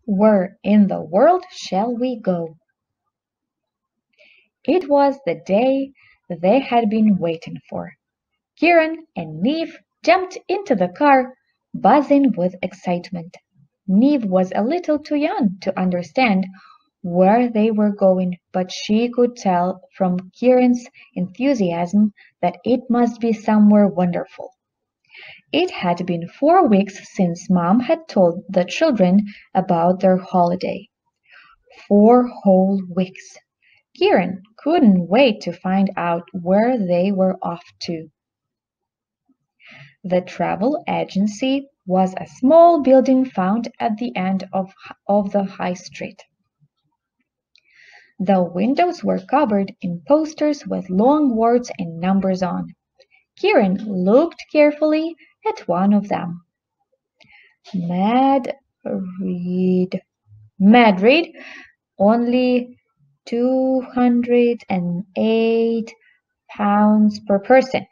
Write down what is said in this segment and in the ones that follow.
Where in the world shall we go? It was the day they had been waiting for. Kieran and Neve jumped into the car, buzzing with excitement. Neve was a little too young to understand where they were going, but she could tell from Kieran's enthusiasm that it must be somewhere wonderful. It had been 4 weeks since Mom had told the children about their holiday. 4 whole weeks. Kieran couldn't wait to find out where they were off to. The travel agency was a small building found at the end of the high street. The windows were covered in posters with long words and numbers on. Kieran looked carefully at one of them. Madrid. Madrid, only £208 per person,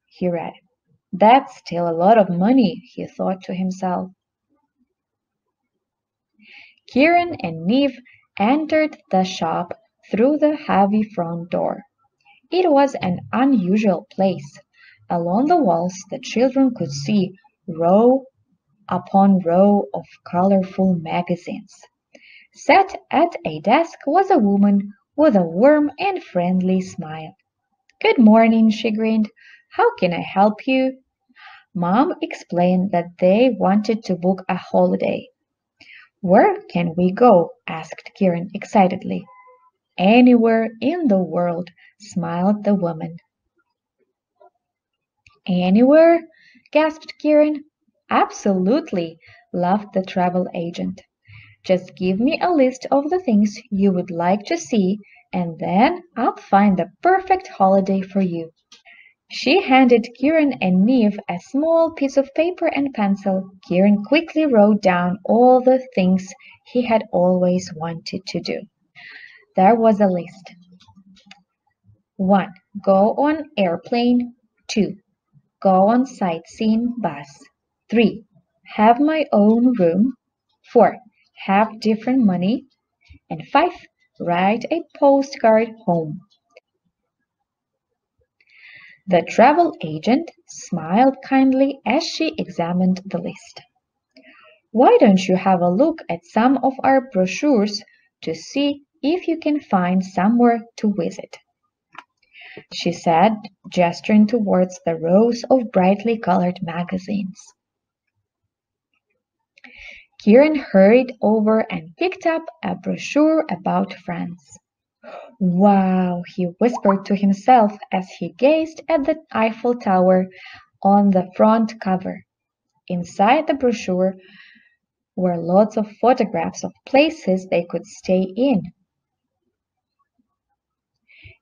he read. That's still a lot of money, he thought to himself. Kieran and Neve entered the shop through the heavy front door. It was an unusual place. Along the walls the children could see row upon row of colorful magazines. Sat at a desk was a woman with a warm and friendly smile. "Good morning," she grinned. "How can I help you?" Mom explained that they wanted to book a holiday. "Where can we go?" asked Kieran excitedly. "Anywhere in the world," smiled the woman. "Anywhere?" gasped Kieran. "Absolutely," laughed the travel agent. "Just give me a list of the things you would like to see, and then I'll find the perfect holiday for you." She handed Kieran and Neve a small piece of paper and pencil. Kieran quickly wrote down all the things he had always wanted to do. There was a list. 1. Go on airplane. 2. Go on sightseeing bus. 3. Have my own room. 4. Have different money. And 5. Write a postcard home. The travel agent smiled kindly as she examined the list. "Why don't you have a look at some of our brochures to see if you can find somewhere to visit?" she said, gesturing towards the rows of brightly colored magazines. Kieran hurried over and picked up a brochure about France. "Wow," he whispered to himself as he gazed at the Eiffel Tower on the front cover. Inside the brochure were lots of photographs of places they could stay in.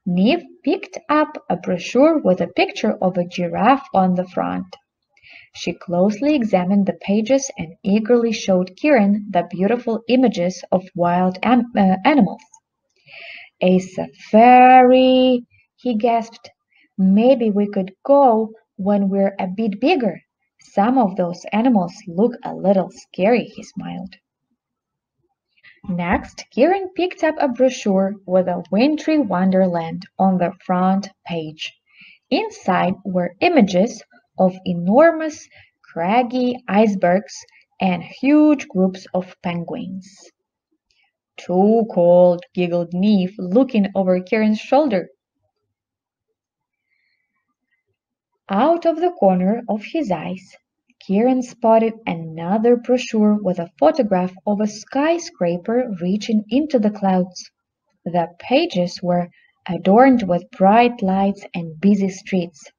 Neve picked up a brochure with a picture of a giraffe on the front. She closely examined the pages and eagerly showed Kieran the beautiful images of wild animals. "A safari," he gasped. "Maybe we could go when we're a bit bigger. Some of those animals look a little scary," he smiled. Next, Kieran picked up a brochure with a wintry wonderland on the front page. Inside were images of enormous, craggy icebergs and huge groups of penguins. "Too cold," giggled Neve, looking over Kieran's shoulder. Out of the corner of his eyes, Kieran spotted another brochure with a photograph of a skyscraper reaching into the clouds. The pages were adorned with bright lights and busy streets.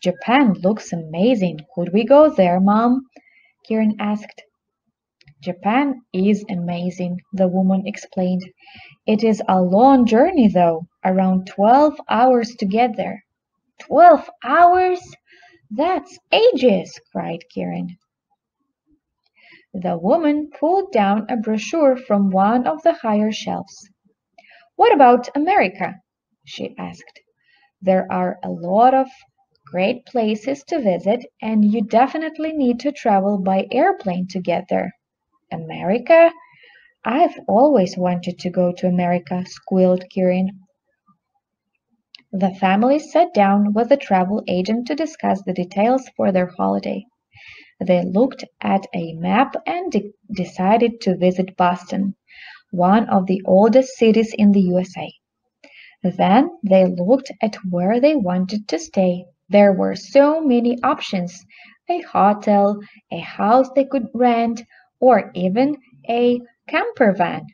"Japan looks amazing. Could we go there, Mom?" Kieran asked. "Japan is amazing," the woman explained. "It is a long journey, though, around 12 hours to get there." "12 hours? That's ages!" cried Kieran. The woman pulled down a brochure from one of the higher shelves. "What about America?" she asked. "There are a lot of great places to visit, and you definitely need to travel by airplane to get there." "America?" I've always wanted to go to America, squealed Kieran. The family sat down with the travel agent to discuss the details for their holiday. They looked at a map and decided to visit Boston, one of the oldest cities in the USA. Then they looked at where they wanted to stay. There were so many options: a hotel, a house they could rent, or even a camper van.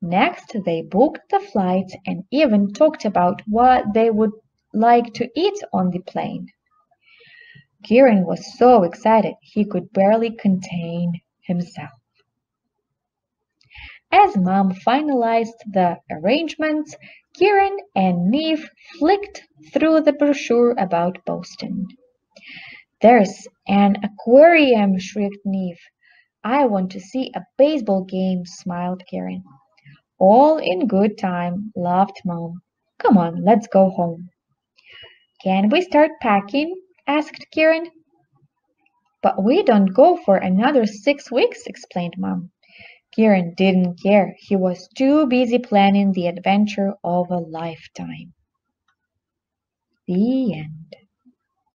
Next, they booked the flights and even talked about what they would like to eat on the plane. Kieran was so excited he could barely contain himself. As Mom finalized the arrangements, Kieran and Neve flicked through the brochure about Boston. "There's an aquarium!" shrieked Neve. "I want to see a baseball game!" smiled Kieran. "All in good time," laughed Mom. "Come on, let's go home." "Can we start packing?" asked Kieran. "But we don't go for another 6 weeks," explained Mom. Kieran didn't care. He was too busy planning the adventure of a lifetime. The end.